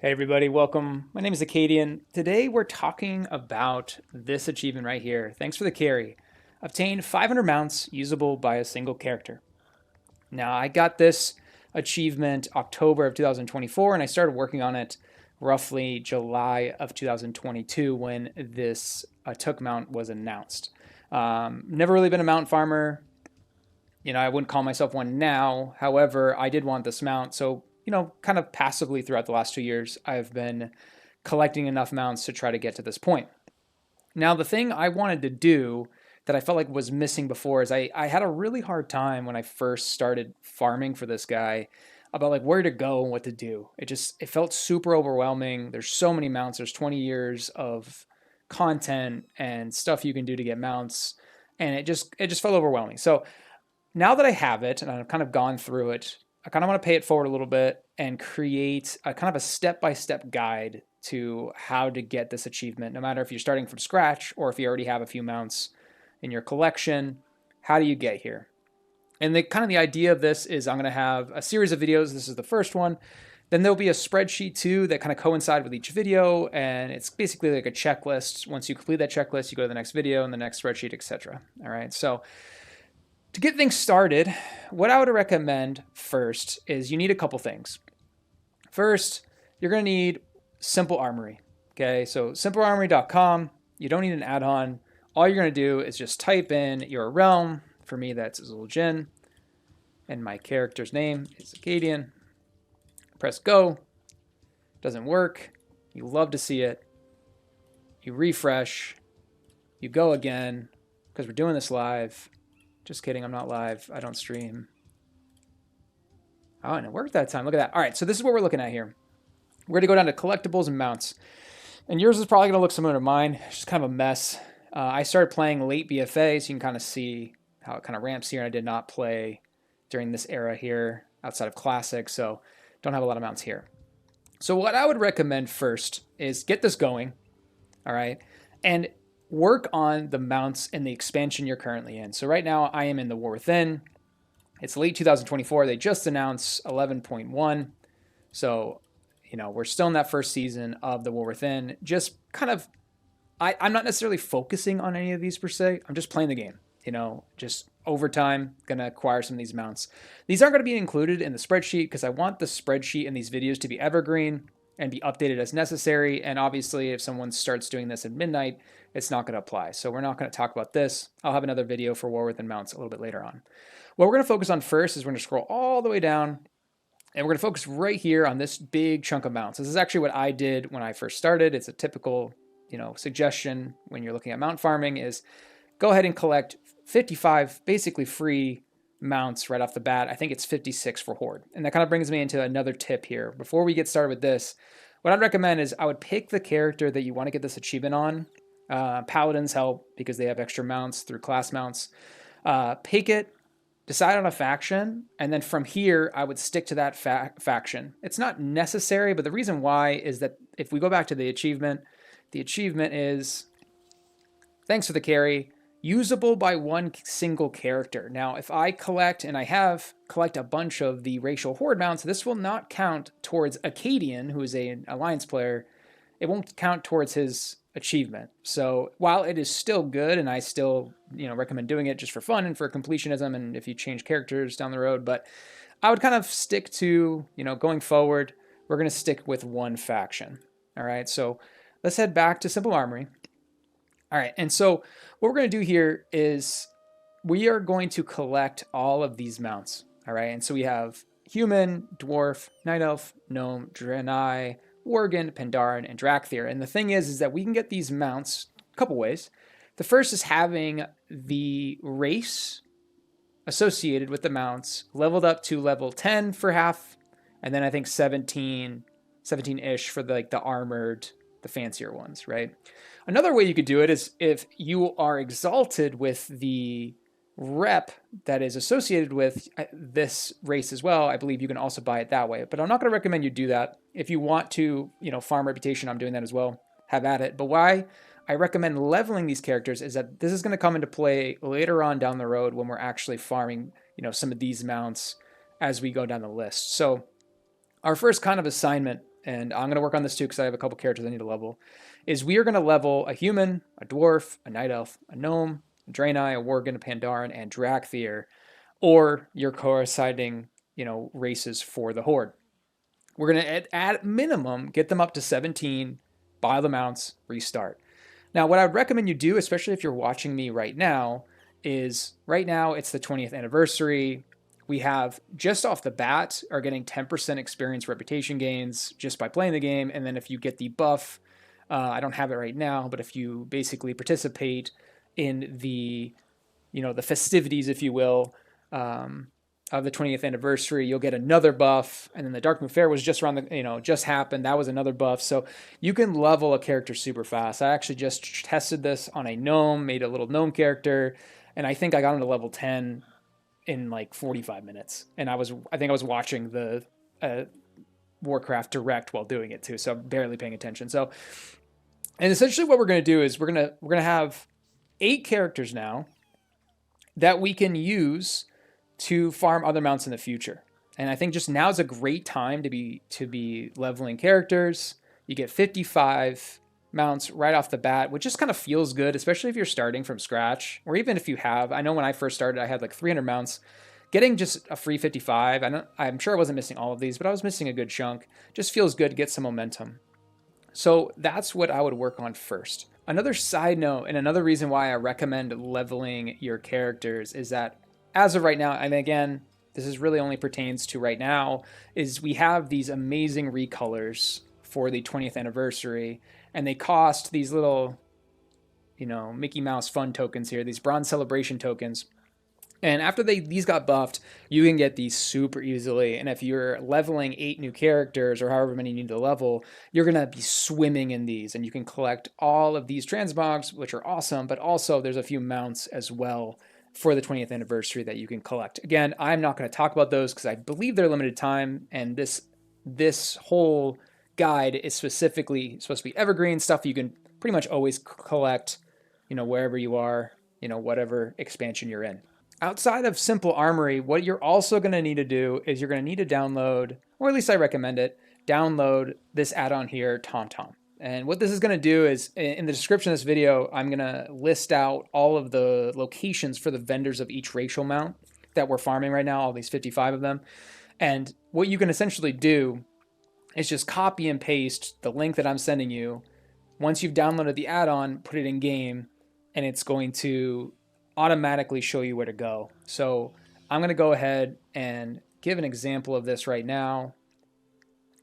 Hey everybody, welcome. My name is Acadian. Today we're talking about this achievement right here. Thanks for the carry. Obtain 500 mounts usable by a single character. Now I got this achievement October of 2024 and I started working on it roughly July of 2022 when this took mount was announced. Never really been a mount farmer. I wouldn't call myself one now. However, I did want this mount. So, kind of passively throughout the last 2 years, I've been collecting enough mounts to try to get to this point. Now, the thing I wanted to do that I felt like was missing before is I had a really hard time when I first started farming for this guy about like where to go and what to do. It felt super overwhelming. There's so many mounts. There's 20 years of content and stuff you can do to get mounts, and it just felt overwhelming. So now that I have it and I've kind of gone through it, I kind of want to pay it forward a little bit and create a kind of a step-by-step guide to how to get this achievement, no matter if you're starting from scratch or if you already have a few mounts in your collection. How do you get here? And the idea of this is I'm going to have a series of videos. This is the first one. Then there'll be a spreadsheet too that kind of coincide with each video, and it's basically like a checklist. Once you complete that checklist, you go to the next video and the next spreadsheet, etc. All right, so to get things started, what I would recommend first is you need a couple things. First, you're going to need Simple Armory. Okay, so simplearmory.com. You don't need an add-on. All you're going to do is just type in your realm. For me, that's Zul'jin. And my character's name is Acadian. Press go. Doesn't work. You love to see it. You refresh. You go again, because we're doing this live. Just kidding, I'm not live. I don't stream. Oh, and it worked that time. Look at that. All right, so this is what we're looking at here. We're going to go down to collectibles and mounts. And yours is probably going to look similar to mine. It's just kind of a mess. I started playing late BFA, so you can kind of see how it kind of ramps here. And I did not play during this era here outside of Classic, so don't have a lot of mounts here. So what I would recommend first is get this going, all right? And work on the mounts in the expansion you're currently in. So right now I am in the War Within. It's late 2024. They just announced 11.1. So, we're still in that first season of the War Within. Just kind of, I'm not necessarily focusing on any of these per se. I'm just playing the game, just over time, going to acquire some of these mounts. These aren't going to be included in the spreadsheet because I want the spreadsheet in these videos to be evergreen and be updated as necessary. And obviously, if someone starts doing this at midnight, it's not going to apply. So we're not going to talk about this. I'll have another video for War Within mounts a little bit later on. What we're going to focus on first is we're going to scroll all the way down, and we're going to focus right here on this big chunk of mounts. This is actually what I did when I first started. It's a typical, suggestion when you're looking at mount farming is go ahead and collect 55 basically free mounts right off the bat. I think it's 56 for Horde. And that kind of brings me into another tip here. Before we get started with this, what I'd recommend is I would pick the character that you want to get this achievement on. Paladins help because they have extra mounts through class mounts. Pick it, decide on a faction, and then from here, I would stick to that faction. It's not necessary, but the reason why is that if we go back to the achievement is, thanks for the carry, usable by one single character. Now, if I collect, and I have collect a bunch of the racial horde mounts, this will not count towards Acadian, who is an alliance player. It won't count towards his achievement. So while it is still good, and I still, recommend doing it just for fun and for completionism, and if you change characters down the road, but I would kind of stick to, going forward, we're going to stick with one faction. All right, so let's head back to Simple Armory. All right, and so what we're going to do here is we are going to collect all of these mounts. All right, and so we have human, dwarf, night elf, gnome, Draenei, Worgen, Pandaren, and Dracthyr. And the thing is that we can get these mounts a couple ways. The first is having the race associated with the mounts leveled up to level 10 for half, and then I think 17-ish for the armored, the fancier ones, right? Another way you could do it is if you are exalted with the rep that is associated with this race as well. I believe you can also buy it that way, but I'm not going to recommend you do that. If you want to, farm reputation, I'm doing that as well. Have at it. But why I recommend leveling these characters is that this is going to come into play later on down the road when we're actually farming, some of these mounts as we go down the list. So our first kind of assignment and I'm going to work on this too because I have a couple characters I need to level, is we are going to level a human, a dwarf, a night elf, a gnome, a Draenei, a Worgen, a Pandaren, and Dracthyr, or your coinciding, races for the Horde. We're going to, at minimum, get them up to 17, buy the mounts, restart. Now, what I would recommend you do, especially if you're watching me right now, is right now it's the 20th anniversary. We have, just off the bat, are getting 10% experience reputation gains just by playing the game. And then if you get the buff, I don't have it right now, but if you basically participate in the, the festivities, if you will, of the 20th anniversary, you'll get another buff. And then the Dark Moon Fair was just around just happened. That was another buff. So you can level a character super fast. I actually just tested this on a gnome, made a little gnome character, and I think I got him to level 10 in like 45 minutes. And I think I was watching the Warcraft Direct while doing it too. So I'm barely paying attention. So, and essentially what we're going to do is we're going to have 8 characters now that we can use to farm other mounts in the future. And I think just now is a great time to be leveling characters. You get 55 mounts right off the bat, which just kind of feels good, especially if you're starting from scratch, or even if you have. I know when I first started, I had like 300 mounts. Getting just a free 55, I'm sure I wasn't missing all of these, but I was missing a good chunk. Just feels good to get some momentum. So that's what I would work on first. Another side note, and another reason why I recommend leveling your characters, is that as of right now, and again, this is really only pertains to right now, is we have these amazing recolors for the 20th anniversary, and they cost these little, Mickey Mouse fun tokens here, these bronze celebration tokens. And after these got buffed, you can get these super easily. And if you're leveling 8 new characters or however many you need to level, you're going to be swimming in these. And you can collect all of these transmogs, which are awesome, but also there's a few mounts as well for the 20th anniversary that you can collect. Again, I'm not going to talk about those because I believe they're limited time, and this whole guide is specifically supposed to be evergreen stuff you can pretty much always collect, wherever you are, whatever expansion you're in. Outside of simple Armory, what you're also going to need to do is you're going to need to download, or at least I recommend it, download this add-on here, TomTom. And what this is going to do is, in the description of this video, I'm going to list out all of the locations for the vendors of each racial mount that we're farming right now, all these 55 of them. And what you can essentially do is just copy and paste the link that I'm sending you. Once you've downloaded the add-on, put it in game, and it's going to automatically show you where to go. So I'm going to go ahead and give an example of this right now.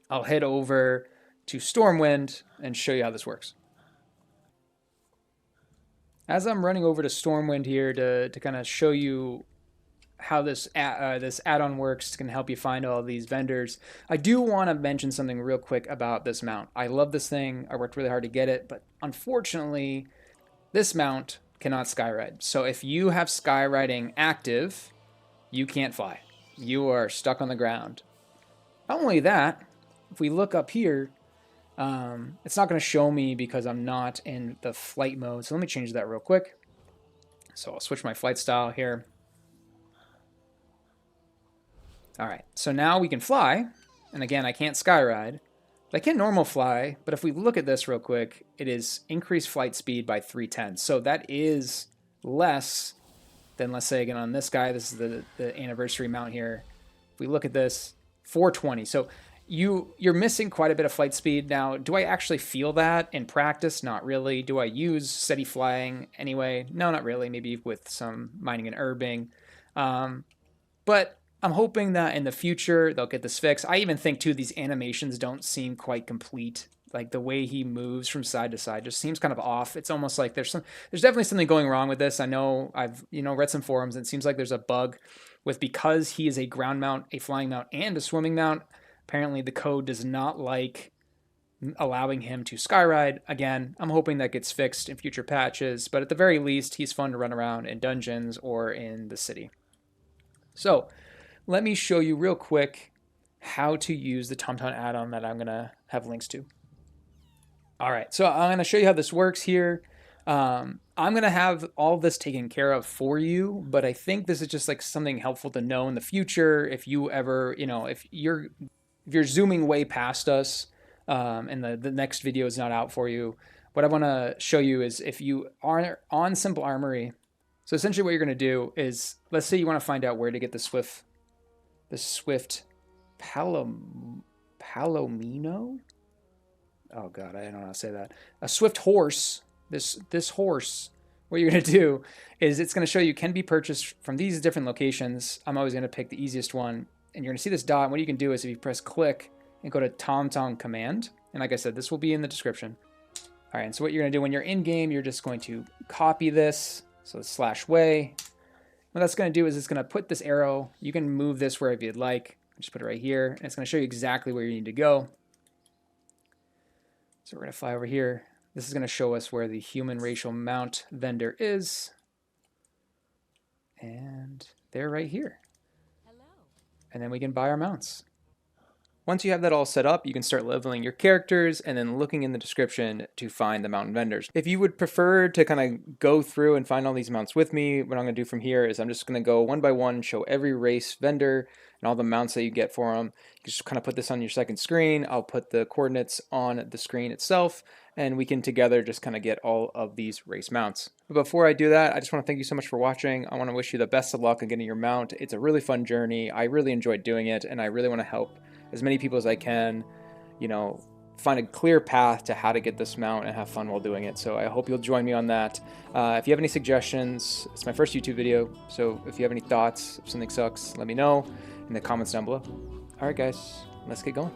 I'll head over to Stormwind and show you how this works. As I'm running over to Stormwind here to kind of show you how this add-on works, can help you find all these vendors, I do want to mention something real quick about this mount. I love this thing. I worked really hard to get it, but unfortunately, this mount cannot skyride. So if you have skyriding active, you can't fly. You are stuck on the ground. Not only that, if we look up here, it's not going to show me because I'm not in the flight mode. So let me change that real quick. So I'll switch my flight style here. All right, so now we can fly. And again, I can't skyride, but I can normal fly. But if we look at this real quick, it is increased flight speed by 3/10. So that is less than, let's say again on this guy, this is the anniversary mount here. If we look at this, 420. So you're missing quite a bit of flight speed. Now, do I actually feel that in practice? Not really. Do I use steady flying anyway? No, not really. Maybe with some mining and herbing. But I'm hoping that in the future they'll get this fixed. I even think too these animations don't seem quite complete. Like the way he moves from side to side just seems kind of off. It's almost like there's definitely something going wrong with this. I know I've read some forums and it seems like there's a bug with, because he is a ground mount, a flying mount, and a swimming mount. Apparently the code does not like allowing him to skyride. Again, I'm hoping that gets fixed in future patches, but at the very least, he's fun to run around in dungeons or in the city. So let me show you real quick how to use the TomTom add-on that I'm going to have links to. All right, so I'm going to show you how this works here. I'm going to have all this taken care of for you, but I think this is just like something helpful to know in the future. If you ever, if you're zooming way past us, and the next video is not out for you, what I want to show you is if you are on Simple Armory. So essentially what you're going to do is, let's say you want to find out where to get the swift Palomino? Oh God, I don't know how to say that. A swift horse. This horse. What you're going to do is it's going to show you can be purchased from these different locations. I'm always going to pick the easiest one. And you're going to see this dot. And what you can do is if you press click and go to TomTom command. And like I said, this will be in the description. All right, and so what you're going to do when you're in game, you're just going to copy this. So /way. What that's going to do is it's going to put this arrow. You can move this wherever you'd like. Just put it right here. And it's going to show you exactly where you need to go. So we're going to fly over here. This is going to show us where the human racial mount vendor is. And they're right here. Hello. And then we can buy our mounts. Once you have that all set up, you can start leveling your characters and then looking in the description to find the mountain vendors. If you would prefer to kind of go through and find all these mounts with me, what I'm going to do from here is I'm just going to go one by one, show every race vendor and all the mounts that you get for them. You just kind of put this on your second screen. I'll put the coordinates on the screen itself, and we can together just kind of get all of these race mounts. But before I do that, I just want to thank you so much for watching. I want to wish you the best of luck in getting your mount. It's a really fun journey. I really enjoyed doing it, and I really want to help as many people as I can, you know, find a clear path to how to get this mount and have fun while doing it. So I hope you'll join me on that. If you have any suggestions, it's my first YouTube video, so if you have any thoughts, if something sucks, let me know in the comments down below. All right, guys, let's get going.